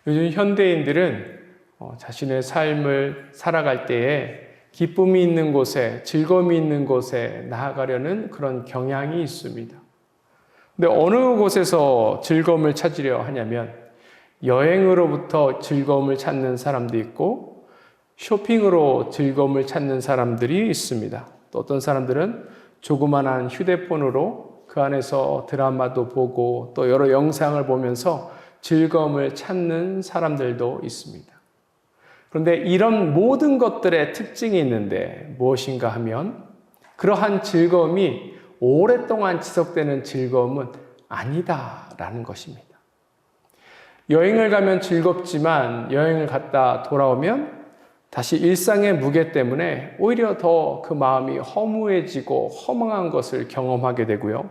요즘 현대인들은 자신의 삶을 살아갈 때에 기쁨이 있는 곳에, 즐거움이 있는 곳에 나아가려는 그런 경향이 있습니다. 근데 어느 곳에서 즐거움을 찾으려 하냐면 여행으로부터 즐거움을 찾는 사람도 있고 쇼핑으로 즐거움을 찾는 사람들이 있습니다. 또 어떤 사람들은 조그만한 휴대폰으로 그 안에서 드라마도 보고 또 여러 영상을 보면서 즐거움을 찾는 사람들도 있습니다. 그런데 이런 모든 것들의 특징이 있는데 무엇인가 하면 그러한 즐거움이 오랫동안 지속되는 즐거움은 아니다라는 것입니다. 여행을 가면 즐겁지만 여행을 갔다 돌아오면 다시 일상의 무게 때문에 오히려 더 그 마음이 허무해지고 허망한 것을 경험하게 되고요.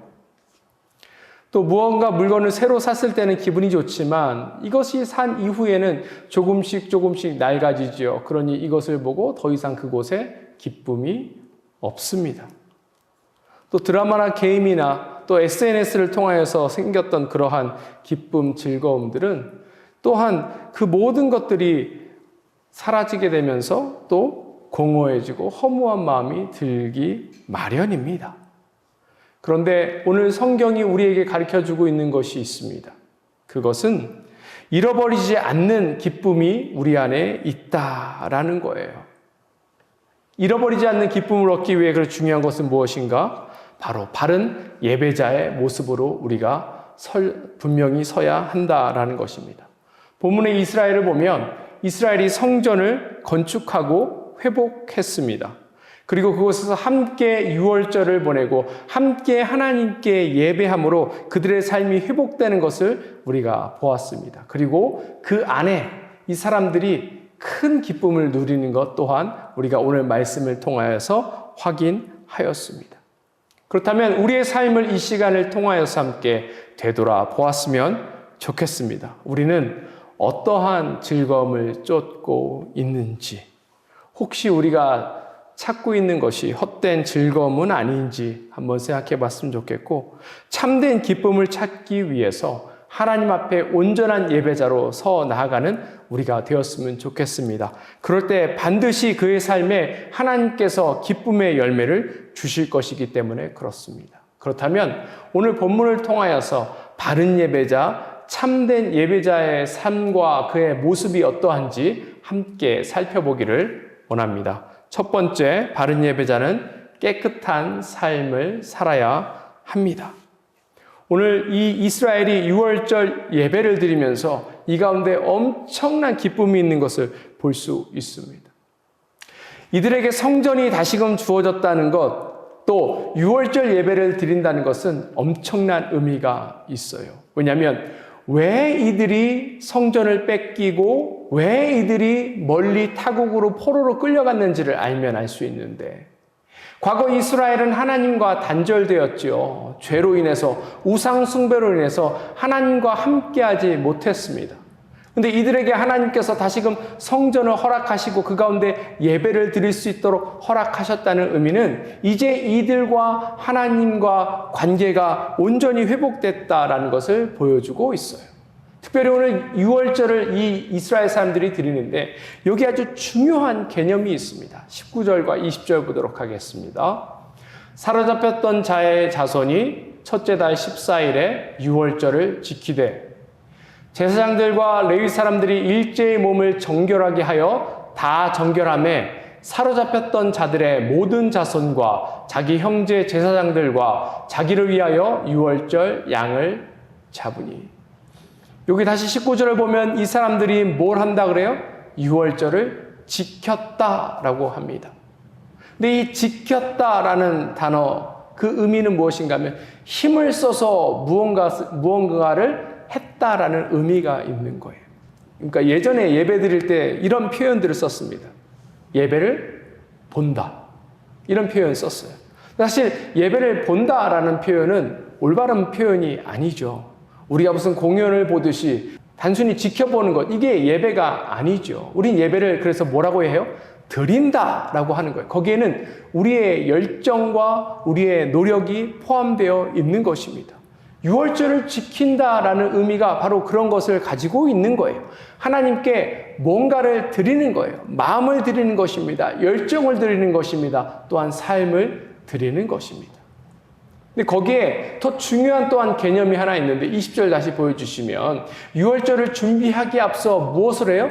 또 무언가 물건을 새로 샀을 때는 기분이 좋지만 이것이 산 이후에는 조금씩 낡아지죠. 그러니 이것을 보고 더 이상 그곳에 기쁨이 없습니다. 또 드라마나 게임이나 또 SNS를 통하여서 생겼던 그러한 기쁨, 즐거움들은 또한 그 모든 것들이 사라지게 되면서 또 공허해지고 허무한 마음이 들기 마련입니다. 그런데 오늘 성경이 우리에게 가르쳐주고 있는 것이 있습니다. 그것은 잃어버리지 않는 기쁨이 우리 안에 있다라는 거예요. 잃어버리지 않는 기쁨을 얻기 위해 그 중요한 것은 무엇인가? 바로 바른 예배자의 모습으로 우리가 분명히 서야 한다라는 것입니다. 본문의 이스라엘을 보면 이스라엘이 성전을 건축하고 회복했습니다. 그리고 그곳에서 함께 유월절을 보내고 함께 하나님께 예배함으로 그들의 삶이 회복되는 것을 우리가 보았습니다. 그리고 그 안에 이 사람들이 큰 기쁨을 누리는 것 또한 우리가 오늘 말씀을 통하여서 확인하였습니다. 그렇다면 우리의 삶을 이 시간을 통하여서 함께 되돌아보았으면 좋겠습니다. 우리는 어떠한 즐거움을 쫓고 있는지, 혹시 우리가 찾고 있는 것이 헛된 즐거움은 아닌지 한번 생각해 봤으면 좋겠고, 참된 기쁨을 찾기 위해서 하나님 앞에 온전한 예배자로 서 나아가는 우리가 되었으면 좋겠습니다. 그럴 때 반드시 그의 삶에 하나님께서 기쁨의 열매를 주실 것이기 때문에 그렇습니다. 그렇다면 오늘 본문을 통하여서 바른 예배자, 참된 예배자의 삶과 그의 모습이 어떠한지 함께 살펴보기를 원합니다. 첫 번째, 바른 예배자는 깨끗한 삶을 살아야 합니다. 오늘 이 이스라엘이 유월절 예배를 드리면서 이 가운데 엄청난 기쁨이 있는 것을 볼 수 있습니다. 이들에게 성전이 다시금 주어졌다는 것, 또 유월절 예배를 드린다는 것은 엄청난 의미가 있어요. 왜냐하면 왜 이들이 성전을 뺏기고 왜 이들이 멀리 타국으로 포로로 끌려갔는지를 알면 알 수 있는데, 과거 이스라엘은 하나님과 단절되었지요. 죄로 인해서, 우상 숭배로 인해서 하나님과 함께하지 못했습니다. 그런데 이들에게 하나님께서 다시금 성전을 허락하시고 그 가운데 예배를 드릴 수 있도록 허락하셨다는 의미는 이제 이들과 하나님과 관계가 온전히 회복됐다라는 것을 보여주고 있어요. 특별히 오늘 유월절을 이 이스라엘 사람들이 드리는데 여기 아주 중요한 개념이 있습니다. 19절과 20절 보도록 하겠습니다. 사로잡혔던 자의 자손이 첫째 달 14일에 유월절을 지키되 제사장들과 레위 사람들이 일제히 몸을 정결하게 하여 다 정결함에 사로잡혔던 자들의 모든 자손과 자기 형제 제사장들과 자기를 위하여 유월절 양을 잡으니. 여기 다시 19절을 보면 이 사람들이 뭘 한다 그래요? 유월절을 지켰다라고 합니다. 근데 이 지켰다라는 단어, 그 의미는 무엇인가 하면 힘을 써서 무언가를 했다라는 의미가 있는 거예요. 그러니까 예전에 예배 드릴 때 이런 표현들을 썼습니다. 예배를 본다. 이런 표현 썼어요. 사실 예배를 본다라는 표현은 올바른 표현이 아니죠. 우리가 무슨 공연을 보듯이 단순히 지켜보는 것, 이게 예배가 아니죠. 우린 예배를 그래서 뭐라고 해요? 드린다라고 하는 거예요. 거기에는 우리의 열정과 우리의 노력이 포함되어 있는 것입니다. 유월절을 지킨다라는 의미가 바로 그런 것을 가지고 있는 거예요. 하나님께 뭔가를 드리는 거예요. 마음을 드리는 것입니다. 열정을 드리는 것입니다. 또한 삶을 드리는 것입니다. 근데 거기에 더 중요한 또한 개념이 하나 있는데 20절 다시 보여주시면 유월절을 준비하기에 앞서 무엇을 해요?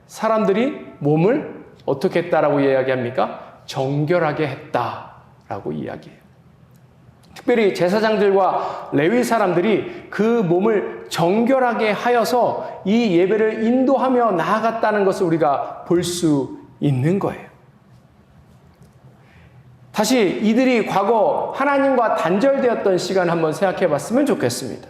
사람들이 몸을 어떻게 했다라고 이야기합니까? 정결하게 했다라고 이야기해요. 특별히 제사장들과 레위 사람들이 그 몸을 정결하게 하여서 이 예배를 인도하며 나아갔다는 것을 우리가 볼 수 있는 거예요. 다시 이들이 과거 하나님과 단절되었던 시간을 한번 생각해 봤으면 좋겠습니다.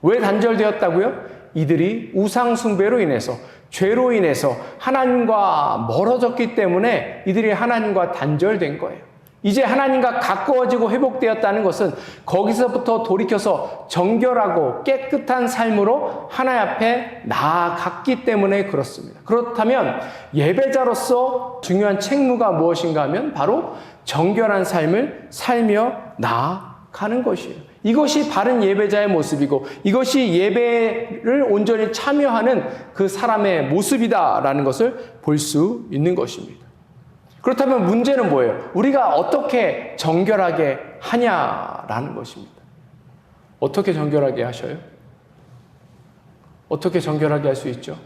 왜 단절되었다고요? 이들이 우상 숭배로 인해서, 죄로 인해서 하나님과 멀어졌기 때문에 이들이 하나님과 단절된 거예요. 이제 하나님과 가까워지고 회복되었다는 것은 거기서부터 돌이켜서 정결하고 깨끗한 삶으로 하나님 앞에 나아갔기 때문에 그렇습니다. 그렇다면 예배자로서 중요한 책무가 무엇인가 하면 바로 정결한 삶을 살며 나아가는 것이에요. 이것이 바른 예배자의 모습이고 이것이 예배를 온전히 참여하는 그 사람의 모습이다라는 것을 볼 수 있는 것입니다. 그렇다면 문제는 뭐예요? 우리가 어떻게 정결하게 하냐라는 것입니다. 어떻게 정결하게 하셔요? 어떻게 정결하게 할 수 있죠?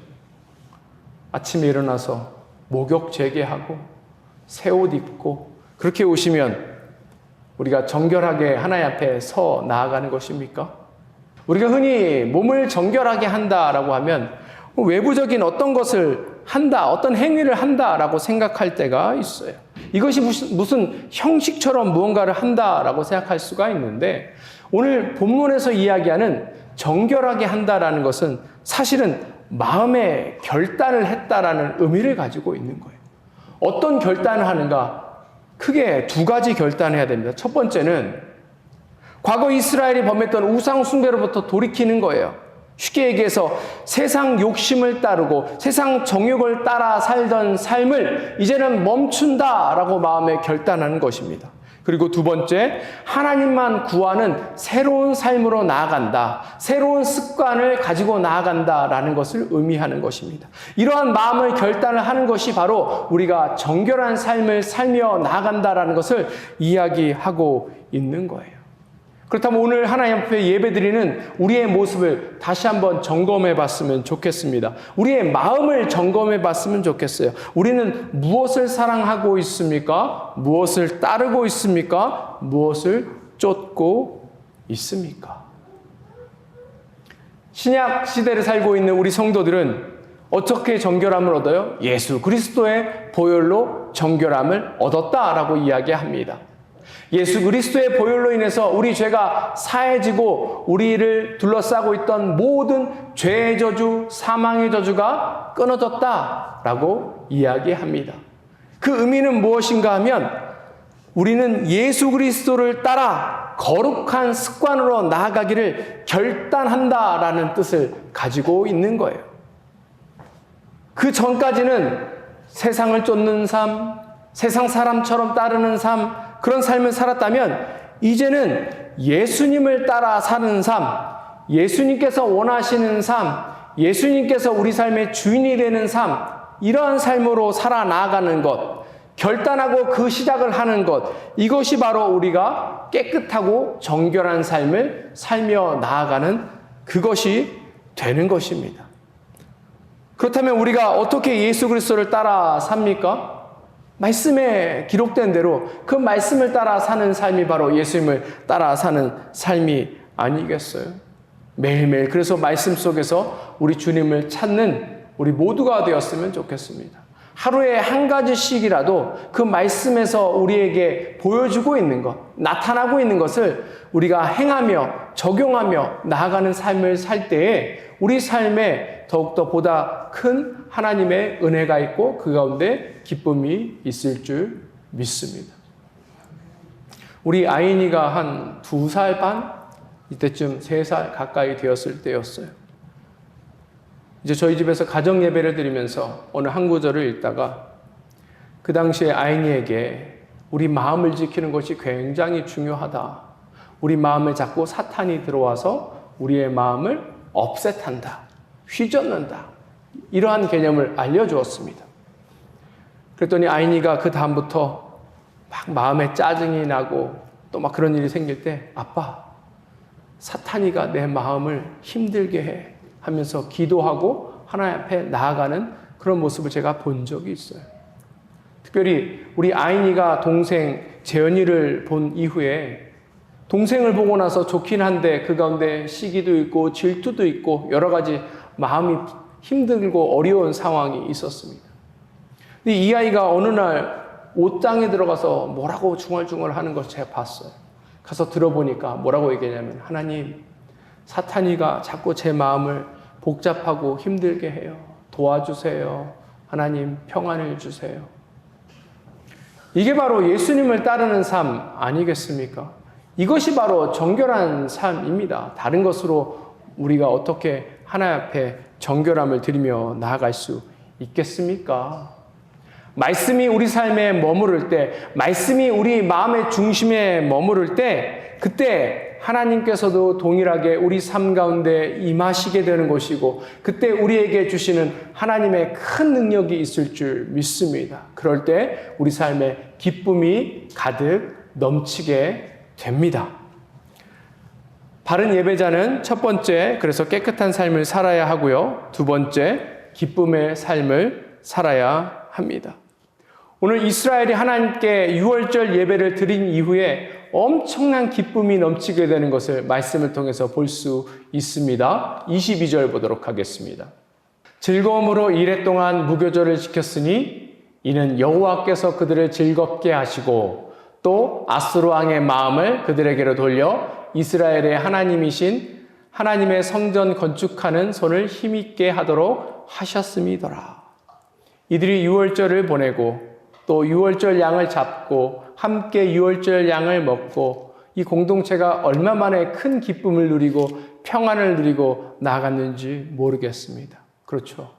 아침에 일어나서 목욕 재개하고 새 옷 입고 그렇게 오시면 우리가 정결하게 하나님 앞에 서 나아가는 것입니까? 우리가 흔히 몸을 정결하게 한다라고 하면 외부적인 어떤 것을 한다, 어떤 행위를 한다라고 생각할 때가 있어요. 이것이 무슨 형식처럼 무언가를 한다라고 생각할 수가 있는데 오늘 본문에서 이야기하는 정결하게 한다라는 것은 사실은 마음의 결단을 했다라는 의미를 가지고 있는 거예요. 어떤 결단을 하는가? 크게 두 가지 결단을 해야 됩니다. 첫 번째는 과거 이스라엘이 범했던 우상 숭배로부터 돌이키는 거예요. 쉽게 얘기해서 세상 욕심을 따르고 세상 정욕을 따라 살던 삶을 이제는 멈춘다라고 마음에 결단하는 것입니다. 그리고 두 번째, 하나님만 구하는 새로운 삶으로 나아간다. 새로운 습관을 가지고 나아간다라는 것을 의미하는 것입니다. 이러한 마음을 결단을 하는 것이 바로 우리가 정결한 삶을 살며 나아간다라는 것을 이야기하고 있는 거예요. 그렇다면 오늘 하나님 앞에 예배드리는 우리의 모습을 다시 한번 점검해 봤으면 좋겠습니다. 우리의 마음을 점검해 봤으면 좋겠어요. 우리는 무엇을 사랑하고 있습니까? 무엇을 따르고 있습니까? 무엇을 쫓고 있습니까? 신약 시대를 살고 있는 우리 성도들은 어떻게 정결함을 얻어요? 예수 그리스도의 보혈로 정결함을 얻었다라고 이야기합니다. 예수 그리스도의 보혈로 인해서 우리 죄가 사해지고 우리를 둘러싸고 있던 모든 죄의 저주, 사망의 저주가 끊어졌다라고 이야기합니다. 그 의미는 무엇인가 하면 우리는 예수 그리스도를 따라 거룩한 습관으로 나아가기를 결단한다라는 뜻을 가지고 있는 거예요. 그 전까지는 세상을 쫓는 삶, 세상 사람처럼 따르는 삶, 그런 삶을 살았다면 이제는 예수님을 따라 사는 삶, 예수님께서 원하시는 삶, 예수님께서 우리 삶의 주인이 되는 삶, 이러한 삶으로 살아나가는 것, 결단하고 그 시작을 하는 것, 이것이 바로 우리가 깨끗하고 정결한 삶을 살며 나아가는 그것이 되는 것입니다. 그렇다면 우리가 어떻게 예수 그리스도를 따라 삽니까? 말씀에 기록된 대로 그 말씀을 따라 사는 삶이 바로 예수님을 따라 사는 삶이 아니겠어요? 매일매일 그래서 말씀 속에서 우리 주님을 찾는 우리 모두가 되었으면 좋겠습니다. 하루에 한 가지씩이라도 그 말씀에서 우리에게 보여주고 있는 것, 나타나고 있는 것을 우리가 행하며 적용하며 나아가는 삶을 살 때에 우리 삶에 더욱더 보다 큰 하나님의 은혜가 있고 그 가운데 기쁨이 있을 줄 믿습니다. 우리 아이니가 한 2살 반? 이때쯤 3살 가까이 되었을 때였어요. 이제 저희 집에서 가정 예배를 드리면서 어느 한 구절을 읽다가 그 당시에 아이니에게 우리 마음을 지키는 것이 굉장히 중요하다. 우리 마음에 자꾸 사탄이 들어와서 우리의 마음을 업셋한다, 휘젓는다. 이러한 개념을 알려주었습니다. 그랬더니 아이니가 그 다음부터 막 마음에 짜증이 나고 또 막 그런 일이 생길 때 아빠, 사탄이가 내 마음을 힘들게 해 하면서 기도하고 하나님 앞에 나아가는 그런 모습을 제가 본 적이 있어요. 특별히 우리 아이니가 동생 재현이를 본 이후에 동생을 보고 나서 좋긴 한데 그 가운데 시기도 있고 질투도 있고 여러 가지 마음이 힘들고 어려운 상황이 있었습니다. 근데 이 아이가 어느 날 옷장에 들어가서 뭐라고 중얼중얼 하는 것을 제가 봤어요. 가서 들어보니까 뭐라고 얘기하냐면 하나님, 사탄이가 자꾸 제 마음을 복잡하고 힘들게 해요. 도와주세요. 하나님 평안을 주세요. 이게 바로 예수님을 따르는 삶 아니겠습니까? 이것이 바로 정결한 삶입니다. 다른 것으로 우리가 어떻게 하나님 앞에 정결함을 드리며 나아갈 수 있겠습니까? 말씀이 우리 삶에 머무를 때, 말씀이 우리 마음의 중심에 머무를 때, 그때 하나님께서도 동일하게 우리 삶 가운데 임하시게 되는 것이고, 그때 우리에게 주시는 하나님의 큰 능력이 있을 줄 믿습니다. 그럴 때 우리 삶에 기쁨이 가득 넘치게 됩니다. 바른 예배자는 첫 번째, 그래서 깨끗한 삶을 살아야 하고요. 두 번째, 기쁨의 삶을 살아야 합니다. 오늘 이스라엘이 하나님께 유월절 예배를 드린 이후에 엄청난 기쁨이 넘치게 되는 것을 말씀을 통해서 볼 수 있습니다. 22절 보도록 하겠습니다. 즐거움으로 이레 동안 무교절을 지켰으니 이는 여호와께서 그들을 즐겁게 하시고 또 아수르 왕의 마음을 그들에게로 돌려 이스라엘의 하나님이신 하나님의 성전 건축하는 손을 힘있게 하도록 하셨음이더라. 이들이 유월절을 보내고 또 유월절 양을 잡고 함께 유월절 양을 먹고 이 공동체가 얼마 만에 큰 기쁨을 누리고 평안을 누리고 나아갔는지 모르겠습니다. 그렇죠.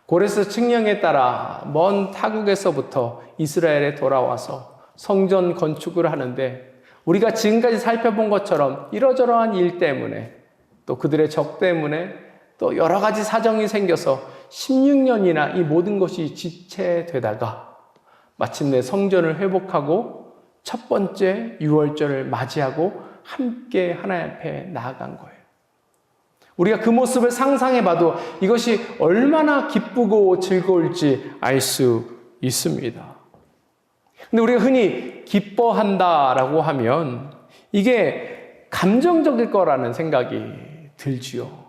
고레스 칙령에 따라 먼 타국에서부터 이스라엘에 돌아와서 성전 건축을 하는데 우리가 지금까지 살펴본 것처럼 이러저러한 일 때문에 또 그들의 적 때문에 또 여러 가지 사정이 생겨서 16년이나 이 모든 것이 지체되다가 마침내 성전을 회복하고 첫 번째 유월절을 맞이하고 함께 하나님 앞에 나아간 거예요. 우리가 그 모습을 상상해봐도 이것이 얼마나 기쁘고 즐거울지 알 수 있습니다. 근데 우리가 흔히 기뻐한다라고 하면 이게 감정적일 거라는 생각이 들지요.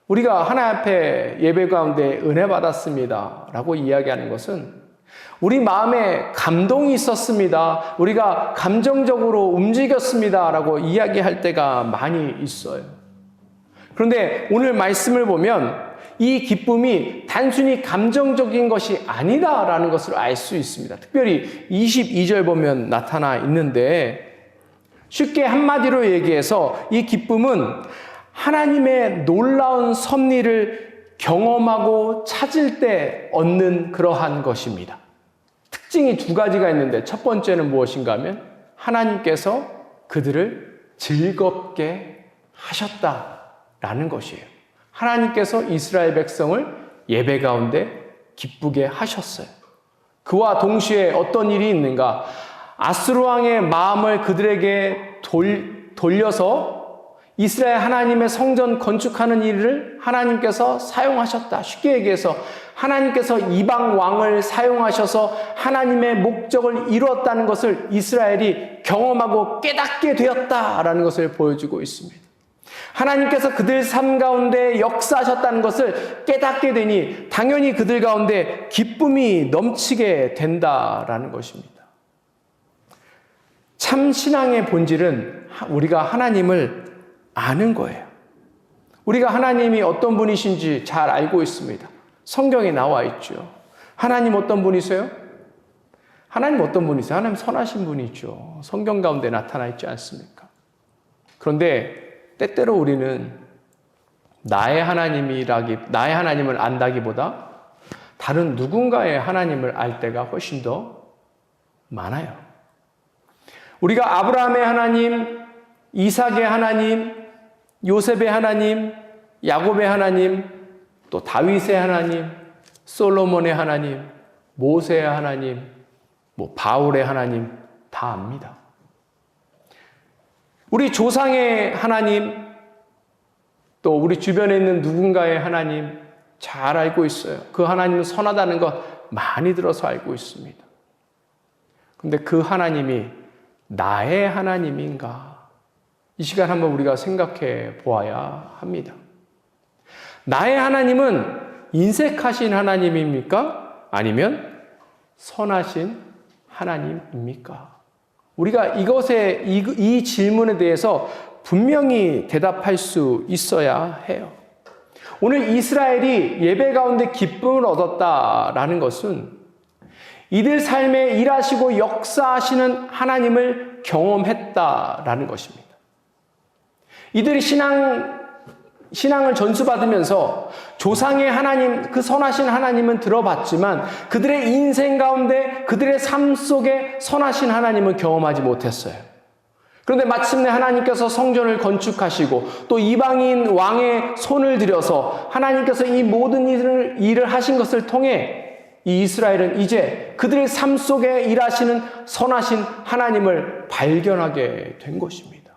우리가 하나님 앞에 예배 가운데 은혜 받았습니다 라고 이야기하는 것은 우리 마음에 감동이 있었습니다. 우리가 감정적으로 움직였습니다 라고 이야기할 때가 많이 있어요. 그런데 오늘 말씀을 보면 이 기쁨이 단순히 감정적인 것이 아니다라는 것을 알 수 있습니다. 특별히 22절 보면 나타나 있는데 쉽게 한마디로 얘기해서 이 기쁨은 하나님의 놀라운 섭리를 경험하고 찾을 때 얻는 그러한 것입니다. 특징이 두 가지가 있는데 첫 번째는 무엇인가 하면 하나님께서 그들을 즐겁게 하셨다라는 것이에요. 하나님께서 이스라엘 백성을 예배 가운데 기쁘게 하셨어요. 그와 동시에 어떤 일이 있는가? 아수르 왕의 마음을 그들에게 돌려서 이스라엘 하나님의 성전 건축하는 일을 하나님께서 사용하셨다. 쉽게 얘기해서 하나님께서 이방 왕을 사용하셔서 하나님의 목적을 이루었다는 것을 이스라엘이 경험하고 깨닫게 되었다라는 것을 보여주고 있습니다. 하나님께서 그들 삶 가운데 역사하셨다는 것을 깨닫게 되니 당연히 그들 가운데 기쁨이 넘치게 된다라는 것입니다. 참 신앙의 본질은 우리가 하나님을 아는 거예요. 우리가 하나님이 어떤 분이신지 잘 알고 있습니다. 성경에 나와 있죠. 하나님 어떤 분이세요? 하나님 어떤 분이세요? 하나님 선하신 분이죠. 성경 가운데 나타나 있지 않습니까? 그런데 때때로 우리는 나의 하나님을 안다기보다 다른 누군가의 하나님을 알 때가 훨씬 더 많아요. 우리가 아브라함의 하나님, 이삭의 하나님, 요셉의 하나님, 야곱의 하나님, 또 다윗의 하나님, 솔로몬의 하나님, 모세의 하나님, 바울의 하나님 다 압니다. 우리 조상의 하나님, 또 우리 주변에 있는 누군가의 하나님 잘 알고 있어요. 그 하나님은 선하다는 것 많이 들어서 알고 있습니다. 근데 그 하나님이 나의 하나님인가? 이 시간 한번 우리가 생각해 보아야 합니다. 나의 하나님은 인색하신 하나님입니까? 아니면 선하신 하나님입니까? 우리가 이 질문에 대해서 분명히 대답할 수 있어야 해요. 오늘 이스라엘이 예배 가운데 기쁨을 얻었다라는 것은 이들 삶에 일하시고 역사하시는 하나님을 경험했다라는 것입니다. 이들이 신앙을 전수받으면서 조상의 하나님, 그 선하신 하나님은 들어봤지만 그들의 인생 가운데 그들의 삶 속에 선하신 하나님은 경험하지 못했어요. 그런데 마침내 하나님께서 성전을 건축하시고 또 이방인 왕의 손을 들여서 하나님께서 이 모든 일을 하신 것을 통해 이 이스라엘은 이제 그들의 삶 속에 일하시는 선하신 하나님을 발견하게 된 것입니다.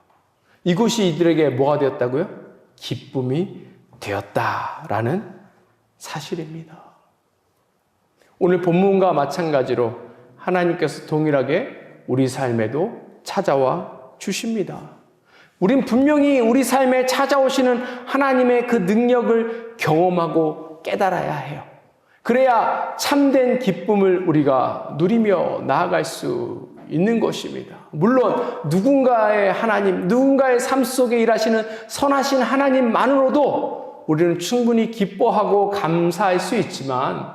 이것이 이들에게 뭐가 되었다고요? 기쁨이 되었다라는 사실입니다. 오늘 본문과 마찬가지로 하나님께서 동일하게 우리 삶에도 찾아와 주십니다. 우린 분명히 우리 삶에 찾아오시는 하나님의 그 능력을 경험하고 깨달아야 해요. 그래야 참된 기쁨을 우리가 누리며 나아갈 수 있는 것입니다. 물론 누군가의 하나님, 누군가의 삶 속에 일하시는 선하신 하나님만으로도 우리는 충분히 기뻐하고 감사할 수 있지만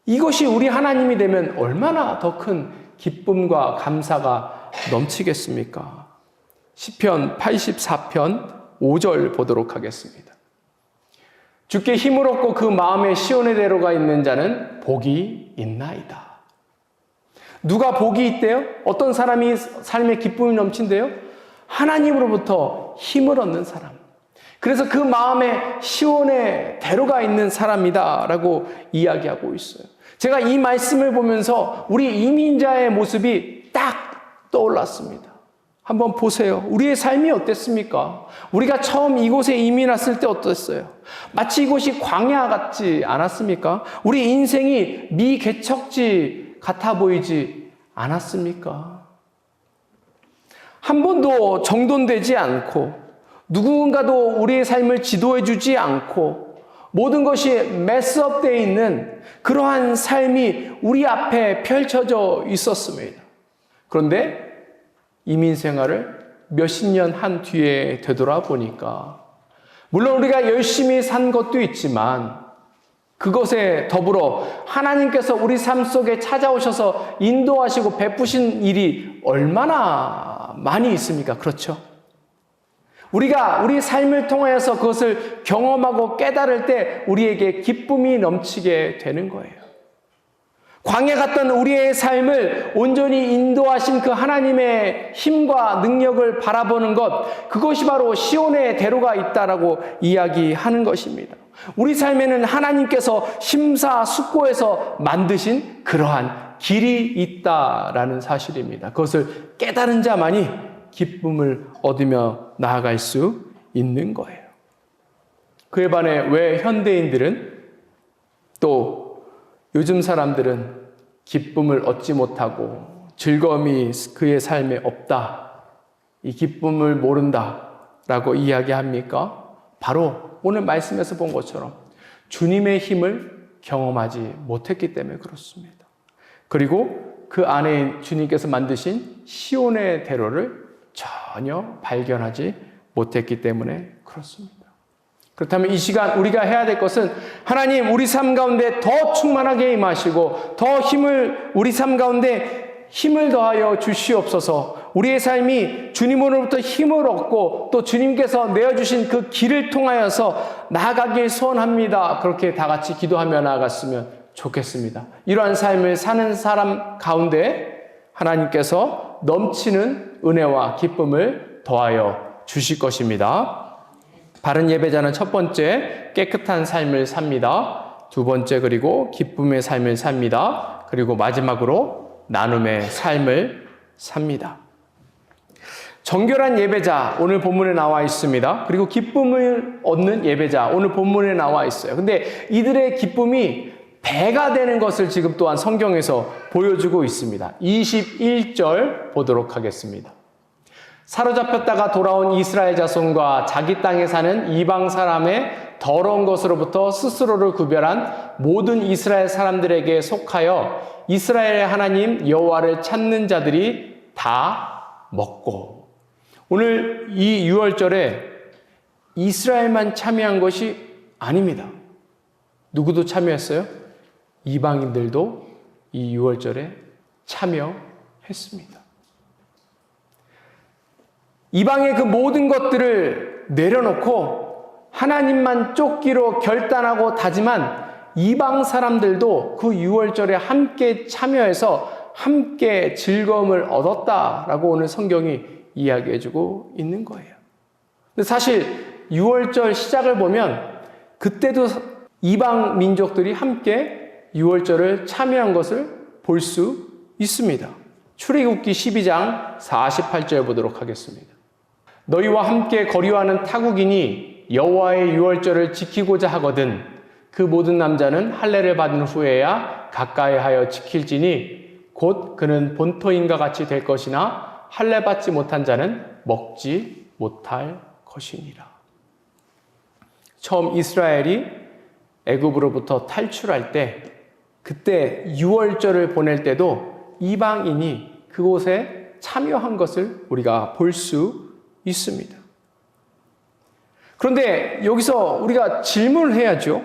이것이 우리 하나님이 되면 얼마나 더 큰 기쁨과 감사가 넘치겠습니까? 시편 84편 5절 보도록 하겠습니다. 주께 힘을 얻고 그 마음에 시온의 대로가 있는 자는 복이 있나이다. 누가 복이 있대요? 어떤 사람이 삶에 기쁨이 넘친대요? 하나님으로부터 힘을 얻는 사람. 그래서 그 마음에 시온의 대로가 있는 사람이다 라고 이야기하고 있어요. 제가 이 말씀을 보면서 우리 이민자의 모습이 딱 떠올랐습니다. 한번 보세요. 우리의 삶이 어땠습니까? 우리가 처음 이곳에 이민 왔을 때 어땠어요? 마치 이곳이 광야 같지 않았습니까? 우리 인생이 미개척지 같아 보이지 않았습니까? 한 번도 정돈되지 않고 누군가도 우리의 삶을 지도해 주지 않고 모든 것이 메스업되어 있는 그러한 삶이 우리 앞에 펼쳐져 있었습니다. 그런데 이민 생활을 몇십 년 한 뒤에 되돌아보니까 물론 우리가 열심히 산 것도 있지만 그것에 더불어 하나님께서 우리 삶 속에 찾아오셔서 인도하시고 베푸신 일이 얼마나 많이 있습니까? 그렇죠? 우리가 우리 삶을 통해서 그것을 경험하고 깨달을 때 우리에게 기쁨이 넘치게 되는 거예요. 광야 같던 우리의 삶을 온전히 인도하신 그 하나님의 힘과 능력을 바라보는 것, 그것이 바로 시온의 대로가 있다라고 이야기하는 것입니다. 우리 삶에는 하나님께서 심사숙고해서 만드신 그러한 길이 있다라는 사실입니다. 그것을 깨달은 자만이 기쁨을 얻으며 나아갈 수 있는 거예요. 그에 반해 왜 현대인들은 또 요즘 사람들은 기쁨을 얻지 못하고 즐거움이 그의 삶에 없다, 이 기쁨을 모른다라고 이야기합니까? 바로 오늘 말씀에서 본 것처럼 주님의 힘을 경험하지 못했기 때문에 그렇습니다. 그리고 그 안에 주님께서 만드신 시온의 대로를 전혀 발견하지 못했기 때문에 그렇습니다. 그렇다면 이 시간 우리가 해야 될 것은 하나님 우리 삶 가운데 더 충만하게 임하시고 더 우리 삶 가운데 힘을 더하여 주시옵소서. 우리의 삶이 주님으로부터 힘을 얻고 또 주님께서 내어주신 그 길을 통하여서 나아가길 소원합니다. 그렇게 다 같이 기도하며 나아갔으면 좋겠습니다. 이러한 삶을 사는 사람 가운데 하나님께서 넘치는 은혜와 기쁨을 더하여 주실 것입니다. 바른 예배자는 첫 번째, 깨끗한 삶을 삽니다. 두 번째, 그리고 기쁨의 삶을 삽니다. 그리고 마지막으로 나눔의 삶을 삽니다. 정결한 예배자, 오늘 본문에 나와 있습니다. 그리고 기쁨을 얻는 예배자, 오늘 본문에 나와 있어요. 근데 이들의 기쁨이 배가 되는 것을 지금 또한 성경에서 보여주고 있습니다. 21절 보도록 하겠습니다. 사로잡혔다가 돌아온 이스라엘 자손과 자기 땅에 사는 이방 사람의 더러운 것으로부터 스스로를 구별한 모든 이스라엘 사람들에게 속하여 이스라엘의 하나님 여호와를 찾는 자들이 다 먹고. 오늘 이 6월절에 이스라엘만 참여한 것이 아닙니다. 누구도 참여했어요? 이방인들도 이 6월절에 참여했습니다. 이방의 그 모든 것들을 내려놓고 하나님만 쫓기로 결단하고 다짐한 이방 사람들도 그 6월절에 함께 참여해서 함께 즐거움을 얻었다라고 오늘 성경이 이야기해주고 있는 거예요. 근데 사실 6월절 시작을 보면 그때도 이방 민족들이 함께 6월절을 참여한 것을 볼 수 있습니다. 출애굽기 12장 48절 보도록 하겠습니다. 너희와 함께 거류하는 타국인이 여호와의 6월절을 지키고자 하거든 그 모든 남자는 할례를 받은 후에야 가까이하여 지킬지니 곧 그는 본토인과 같이 될 것이나 할례 받지 못한 자는 먹지 못할 것이니라. 처음 이스라엘이 애굽으로부터 탈출할 때 그때 6월절을 보낼 때도 이방인이 그곳에 참여한 것을 우리가 볼 수 있습니다. 그런데 여기서 우리가 질문을 해야죠.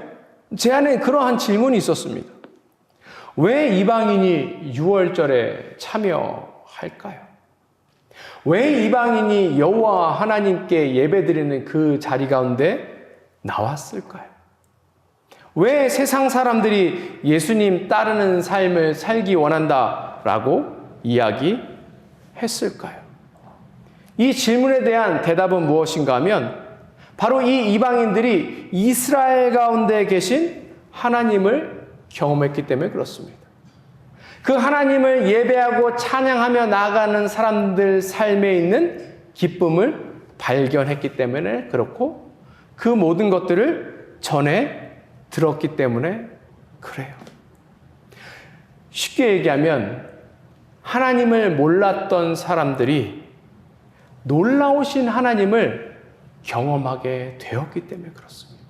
제 안에 그러한 질문이 있었습니다. 왜 이방인이 6월절에 참여할까요? 왜 이방인이 여호와 하나님께 예배드리는 그 자리 가운데 나왔을까요? 왜 세상 사람들이 예수님 따르는 삶을 살기 원한다라고 이야기했을까요? 이 질문에 대한 대답은 무엇인가 하면 바로 이 이방인들이 이스라엘 가운데 계신 하나님을 경험했기 때문에 그렇습니다. 그 하나님을 예배하고 찬양하며 나아가는 사람들 삶에 있는 기쁨을 발견했기 때문에 그렇고 그 모든 것들을 전해 들었기 때문에 그래요. 쉽게 얘기하면 하나님을 몰랐던 사람들이 놀라우신 하나님을 경험하게 되었기 때문에 그렇습니다.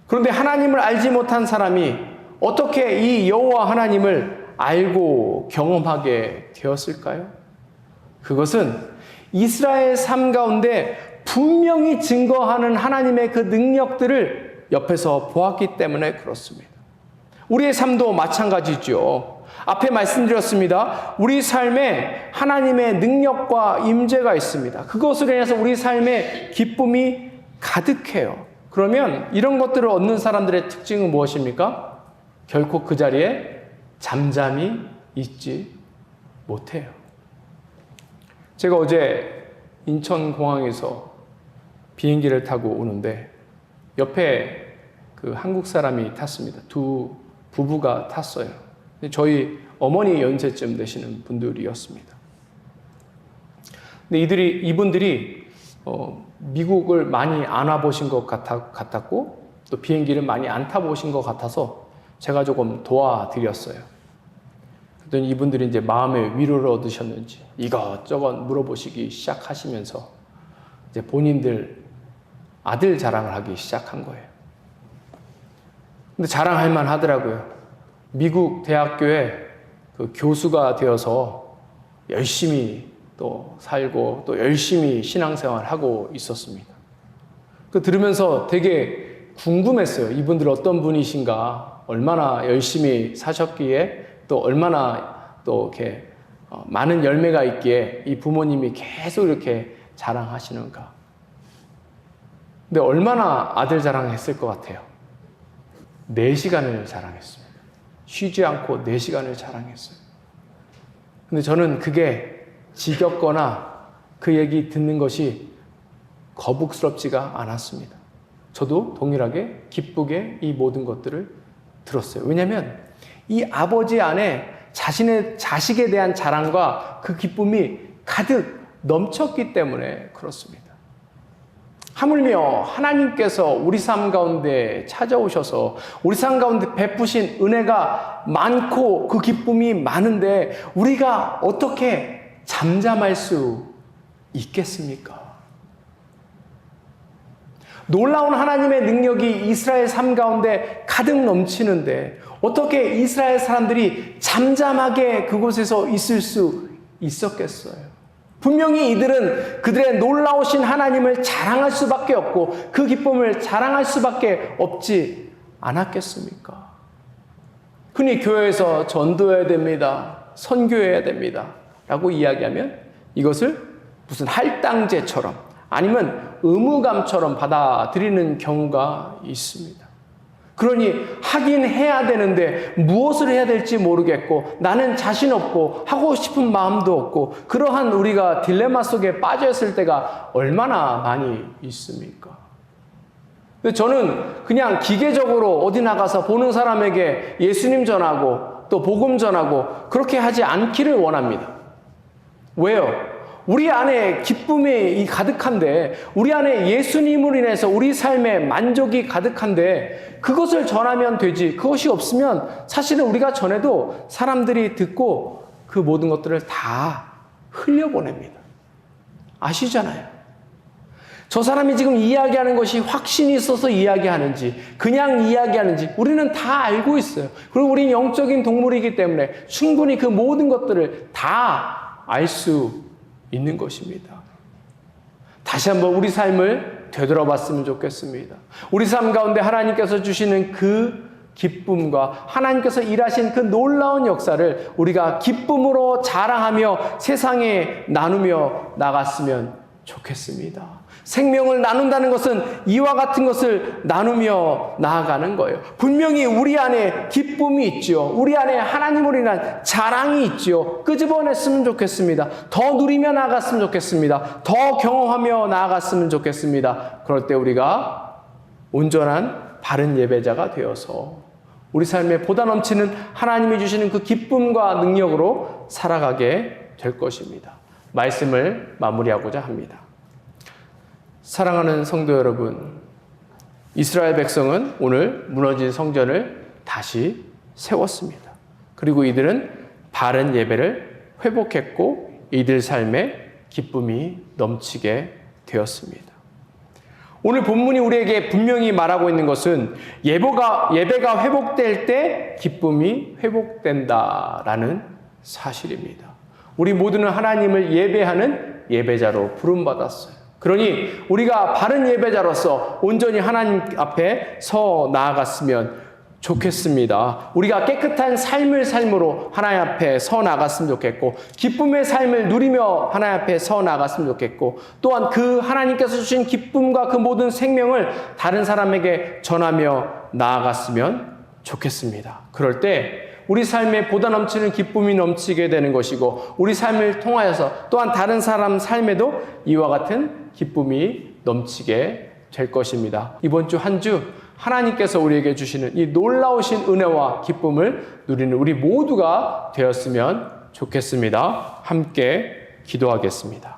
그런데 하나님을 알지 못한 사람이 어떻게 이 여호와 하나님을 알고 경험하게 되었을까요? 그것은 이스라엘 삶 가운데 분명히 증거하는 하나님의 그 능력들을 옆에서 보았기 때문에 그렇습니다. 우리의 삶도 마찬가지죠. 앞에 말씀드렸습니다. 우리 삶에 하나님의 능력과 임재가 있습니다. 그것으로 인해서 우리 삶에 기쁨이 가득해요. 그러면 이런 것들을 얻는 사람들의 특징은 무엇입니까? 결코 그 자리에 잠잠히 있지 못해요. 제가 어제 인천공항에서 비행기를 타고 오는데 옆에 그 한국 사람이 탔습니다. 두 부부가 탔어요. 저희 어머니 연세쯤 되시는 분들이었습니다. 근데 이분들이 미국을 많이 안 와보신 것 같았고 또 비행기를 많이 안 타보신 것 같아서 제가 조금 도와드렸어요. 그랬더니 이분들이 이제 마음의 위로를 얻으셨는지 이것저것 물어보시기 시작하시면서 이제 본인들 아들 자랑을 하기 시작한 거예요. 근데 자랑할 만 하더라고요. 미국 대학교에 그 교수가 되어서 열심히 또 살고 또 열심히 신앙생활을 하고 있었습니다. 그 들으면서 되게 궁금했어요. 이분들 어떤 분이신가, 얼마나 열심히 사셨기에 또 얼마나 또 이렇게 많은 열매가 있기에 이 부모님이 계속 이렇게 자랑하시는가. 근데 얼마나 아들 자랑했을 것 같아요? 4시간을 자랑했습니다. 쉬지 않고 4시간을 자랑했어요. 근데 저는 그게 지겹거나 그 얘기 듣는 것이 거북스럽지가 않았습니다. 저도 동일하게 기쁘게 이 모든 것들을 들었어요. 왜냐하면 이 아버지 안에 자신의 자식에 대한 자랑과 그 기쁨이 가득 넘쳤기 때문에 그렇습니다. 하물며 하나님께서 우리 삶 가운데 찾아오셔서 우리 삶 가운데 베푸신 은혜가 많고 그 기쁨이 많은데 우리가 어떻게 잠잠할 수 있겠습니까? 놀라운 하나님의 능력이 이스라엘 삶 가운데 가득 넘치는데 어떻게 이스라엘 사람들이 잠잠하게 그곳에서 있을 수 있었겠어요? 분명히 이들은 그들의 놀라우신 하나님을 자랑할 수밖에 없고 그 기쁨을 자랑할 수밖에 없지 않았겠습니까? 흔히 교회에서 전도해야 됩니다. 선교해야 됩니다. 라고 이야기하면 이것을 무슨 할당제처럼 아니면 의무감처럼 받아들이는 경우가 있습니다. 그러니 하긴 해야 되는데 무엇을 해야 될지 모르겠고 나는 자신 없고 하고 싶은 마음도 없고 그러한 우리가 딜레마 속에 빠져 있을 때가 얼마나 많이 있습니까? 근데 저는 그냥 기계적으로 어디 나가서 보는 사람에게 예수님 전하고 또 복음 전하고 그렇게 하지 않기를 원합니다. 왜요? 우리 안에 기쁨이 가득한데 우리 안에 예수님으로 인해서 우리 삶에 만족이 가득한데 그것을 전하면 되지 그것이 없으면 사실은 우리가 전해도 사람들이 듣고 그 모든 것들을 다 흘려보냅니다. 아시잖아요. 저 사람이 지금 이야기하는 것이 확신이 있어서 이야기하는지 그냥 이야기하는지 우리는 다 알고 있어요. 그리고 우리는 영적인 동물이기 때문에 충분히 그 모든 것들을 다 알 수 있는 것입니다. 다시 한번 우리 삶을 되돌아봤으면 좋겠습니다. 우리 삶 가운데 하나님께서 주시는 그 기쁨과 하나님께서 일하신 그 놀라운 역사를 우리가 기쁨으로 자랑하며 세상에 나누며 나갔으면 좋겠습니다. 생명을 나눈다는 것은 이와 같은 것을 나누며 나아가는 거예요. 분명히 우리 안에 기쁨이 있죠. 우리 안에 하나님으로 인한 자랑이 있죠. 끄집어냈으면 좋겠습니다. 더 누리며 나아갔으면 좋겠습니다. 더 경험하며 나아갔으면 좋겠습니다. 그럴 때 우리가 온전한 바른 예배자가 되어서 우리 삶에 보다 넘치는 하나님이 주시는 그 기쁨과 능력으로 살아가게 될 것입니다. 말씀을 마무리하고자 합니다. 사랑하는 성도 여러분, 이스라엘 백성은 오늘 무너진 성전을 다시 세웠습니다. 그리고 이들은 바른 예배를 회복했고 이들 삶에 기쁨이 넘치게 되었습니다. 오늘 본문이 우리에게 분명히 말하고 있는 것은 예배가 회복될 때 기쁨이 회복된다라는 사실입니다. 우리 모두는 하나님을 예배하는 예배자로 부름받았어요. 그러니 우리가 바른 예배자로서 온전히 하나님 앞에 서 나아갔으면 좋겠습니다. 우리가 깨끗한 삶을 삶으로 하나님 앞에 서 나갔으면 좋겠고 기쁨의 삶을 누리며 하나님 앞에 서 나갔으면 좋겠고 또한 그 하나님께서 주신 기쁨과 그 모든 생명을 다른 사람에게 전하며 나아갔으면 좋겠습니다. 그럴 때 우리 삶에 보다 넘치는 기쁨이 넘치게 되는 것이고 우리 삶을 통하여서 또한 다른 사람 삶에도 이와 같은 기쁨이 넘치게 될 것입니다. 이번 주 한 주 하나님께서 우리에게 주시는 이 놀라우신 은혜와 기쁨을 누리는 우리 모두가 되었으면 좋겠습니다. 함께 기도하겠습니다.